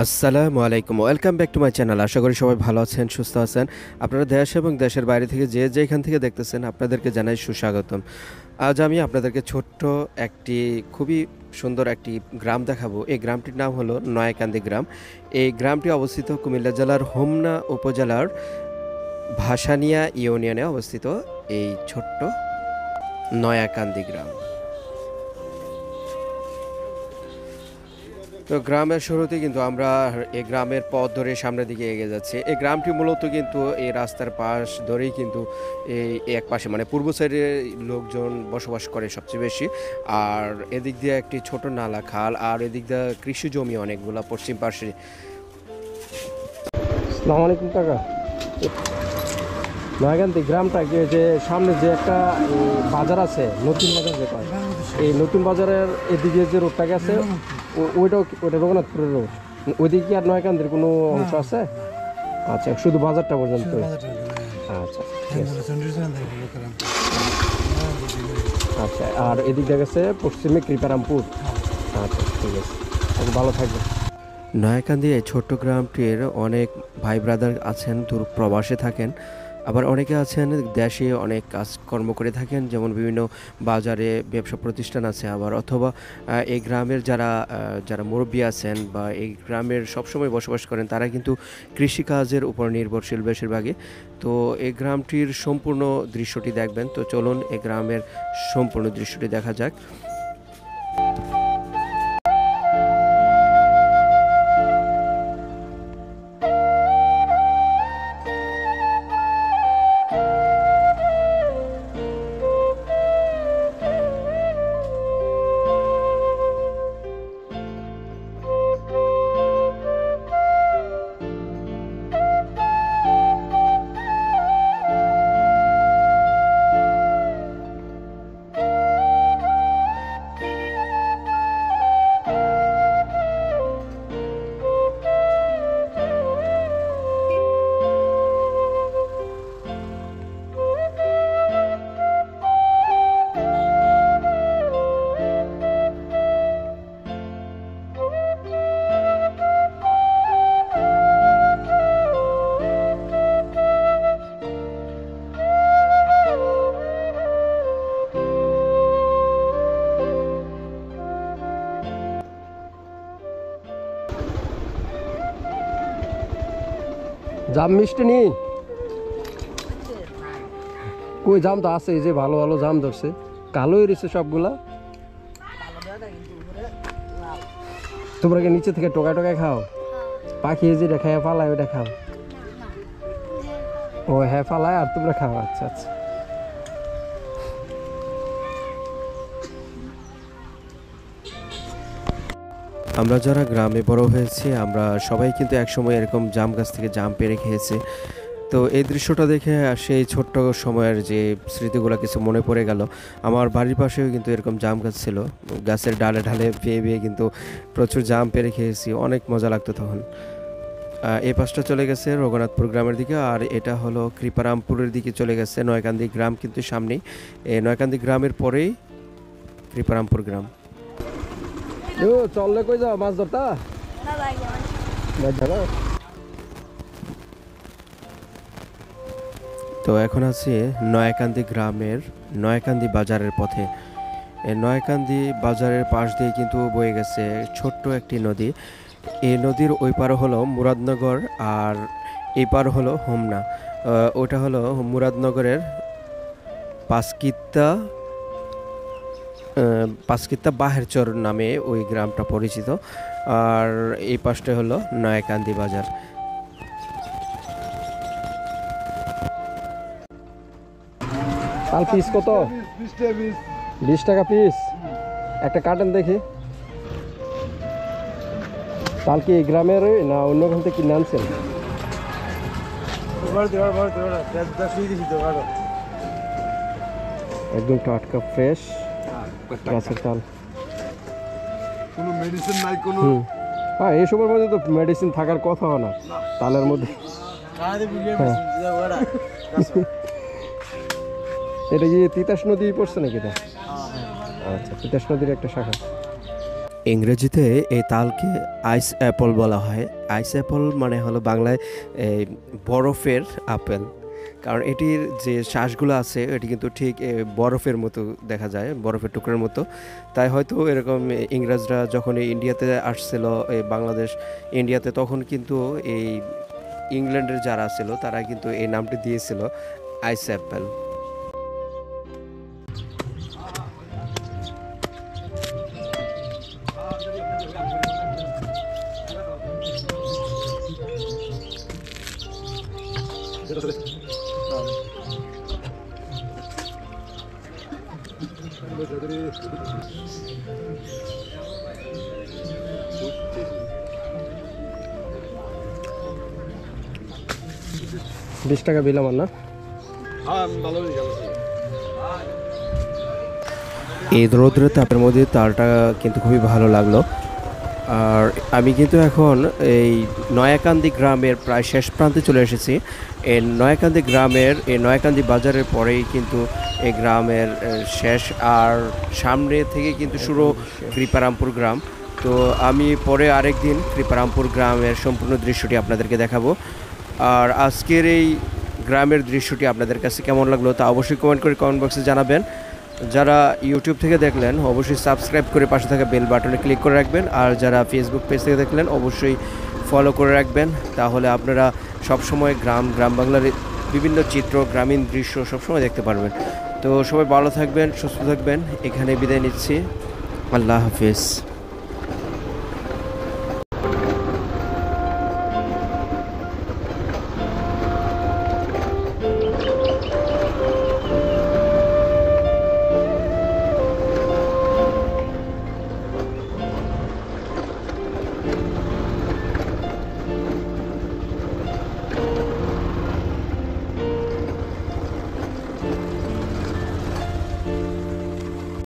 আসসালামু আলাইকুম, welcome back to my channel. আশা করি সবাই ভালো আছেন, সুস্থ আছেন। আপনারা দেশ এবং দেশের বাইরে থেকে যে যেখান থেকে দেখতেছেন আপনাদেরকে জানাই সুস্বাগতম। আজ আমি আপনাদেরকে ছোট্ট একটি খুবই সুন্দর একটি গ্রাম দেখাবো। এই গ্রামটির নাম হলো নয়াকান্দি গ্রাম। এই গ্রামটি অবস্থিত কুমিল্লা জেলার হোমনা উপজেলার ভাসানিয়া ইউনিয়নে অবস্থিত এই ছোট্ট নয়াকান্দি গ্রাম। তো গ্রামের শুরুতে কিন্তু আমরা এই গ্রামের পথ ধরে সামনের দিকে এগিয়ে যাচ্ছি। এই গ্রামটি মূলত কিন্তু এই রাস্তার পাশ ধরেই কিন্তু এই এক পাশে মানে পূর্ব সাইডে লোকজন বসবাস করে সবচেয়ে বেশি। আর এদিক দিয়ে একটি ছোট নালা খাল, আর এদিক দিয়ে কৃষি জমি অনেকগুলা পশ্চিম পাশে। আসসালামু আলাইকুম কাকা। নয়াকান্দি গ্রামটা যে সামনে যে একটা বাজার আছে, নতুন বাজার যেটা, এই নতুন বাজারের এদিকে যে রোডটা গেছে ওইটা রঘুনাথপুরের রোড। ওইদিকে কি আর নয়াকান্দির কোনো অংশ আছে? আচ্ছা, শুধু বাজারটা পর্যন্ত। আচ্ছা আচ্ছা, আর এদিক দিয়ে গেছে পশ্চিমে কৃপারামপুর। আচ্ছা ঠিক আছে, ভালো থাকবে। নয়াকান্দি এই ছোট্ট গ্রামটির অনেক ভাই ব্রাদার আছেন, দূর প্রবাসে থাকেন। আবার অনেকে আছেন দেশে অনেক কাজকর্ম করে থাকেন, যেমন বিভিন্ন বাজারে ব্যবসা প্রতিষ্ঠান আছে। আবার অথবা এই গ্রামের যারা মুরব্বী আছেন বা এই গ্রামের সবসময় বসবাস করেন, তারা কিন্তু কৃষিকাজের উপর নির্ভরশীল বেশিরভাগই। তো এই গ্রামটির সম্পূর্ণ দৃশ্যটি দেখবেন। তো চলুন এই গ্রামের সম্পূর্ণ দৃশ্যটি দেখা যাক। জাম মিষ্টি নি কই? জাম তো আছে, এই যে ভালো ভালো জাম ধরছে, কালো হয়েছে সবগুলা। তোমরা কি নিচে থেকে টোকা টোকা খাও? পাখি যে খায় ফালায় ওইটা খাও? ও হ্যাঁ, ফালায় আর তোমরা খাও। আচ্ছা আচ্ছা। আমরা যারা গ্রামে বড় হয়েছি, আমরা সবাই কিন্তু একসময় এরকম জাম গাছ থেকে জাম পেড়ে খেয়েছি। তো এই দৃশ্যটা দেখে সেই ছোট্ট সময়ের যে স্মৃতিগুলো কিছু মনে পড়ে গেল। আমার বাড়ির পাশেও কিন্তু এরকম জাম গাছ ছিল, গাছের ডালে ঢালে বেয়ে বেয়ে কিন্তু প্রচুর জাম পেড়ে খেয়েছি, অনেক মজা লাগতো তখন। এই পাশটা চলে গেছে রঘুনাথপুর গ্রামের দিকে, আর এটা হলো কৃপারামপুরের দিকে চলে গেছে। নয়াকান্দি গ্রাম কিন্তু সামনেই, এই নয়াকান্দি গ্রামের পরেই কৃপারামপুর গ্রাম। চললে কই যাও? মাছ ধরতা? তো এখন আছি নয়াকান্দি গ্রামের নয়াকান্দি বাজারের পথে। এই নয়াকান্দি বাজারের পাশ দিয়ে কিন্তু বয়ে গেছে ছোট্ট একটি নদী। এই নদীর ওই পার হলো মুরাদনগর, আর এই পার হলো হোমনা। ওটা হলো মুরাদনগরের পাঁচকিত্তা বাহেরচর নামে ওই গ্রামটা পরিচিত। আর এই পাশটা হলো নয়াকান্দি বাজার। তাল পিস কত? 20 টাকা পিস। একটা কাটেন দেখি। তাল কি এই গ্রামের না অন্য গ্রাম থেকে কিনে আনছেন? একদম টাটকা ফ্রেশ গাছের তাল। কোনো মেডিসিন নাই কোনো। হ্যাঁ, এইসবের মধ্যে তো মেডিসিন থাকার কথাও না তালের মধ্যে। এটা কি তিতাস নদী পড়ছে নাকি? এটা আচ্ছা, তিতাস নদীর একটা শাখা। ইংরেজিতে এই তালকে আইস অ্যাপল বলা হয়। আইস অ্যাপল মানে হলো বাংলায় এই বরফের আপেল, কারণ এটির যে শ্বাসগুলো আছে এটি কিন্তু ঠিক বরফের মতো দেখা যায়, বরফের টুকরার মতো। তাই হয়তো এরকম ইংরেজরা যখন এই ইন্ডিয়াতে আসছিল, এই বাংলাদেশ ইন্ডিয়াতে, তখন কিন্তু এই ইংল্যান্ডের যারা ছিল তারা কিন্তু এই নামটি দিয়েছিল আইস অ্যাপেল। $20 বিল আমার না। এই রৌদ্র তাপের মধ্যে তালটা কিন্তু খুবই ভালো লাগলো। আর আমি কিন্তু এখন এই নয়াকান্দি গ্রামের প্রায় শেষ প্রান্তে চলে এসেছি। এই নয়াকান্দি গ্রামের, এই নয়াকান্দি বাজারের পরেই কিন্তু এই গ্রামের শেষ, আর সামনে থেকে কিন্তু শুরু কৃপারামপুর গ্রাম। তো আমি পরে আরেকদিন কৃপারামপুর গ্রামের সম্পূর্ণ দৃশ্যটি আপনাদেরকে দেখাবো। আর আজকের এই গ্রামের দৃশ্যটি আপনাদের কাছে কেমন লাগলো তা অবশ্যই কমেন্ট করে কমেন্ট বক্সে জানাবেন। যারা ইউটিউব থেকে দেখলেন অবশ্যই সাবস্ক্রাইব করে পাশে থাকা বেল বাটনে ক্লিক করে রাখবেন, আর যারা ফেসবুক পেজ থেকে দেখলেন অবশ্যই ফলো করে রাখবেন। তাহলে আপনারা সবসময় গ্রাম বাংলার বিভিন্ন চিত্র, গ্রামীণ দৃশ্য সবসময় দেখতে পারবেন। তো সবাই ভালো থাকবেন, সুস্থ থাকবেন, এখানে বিদায় নিচ্ছি। আল্লাহ হাফিজ।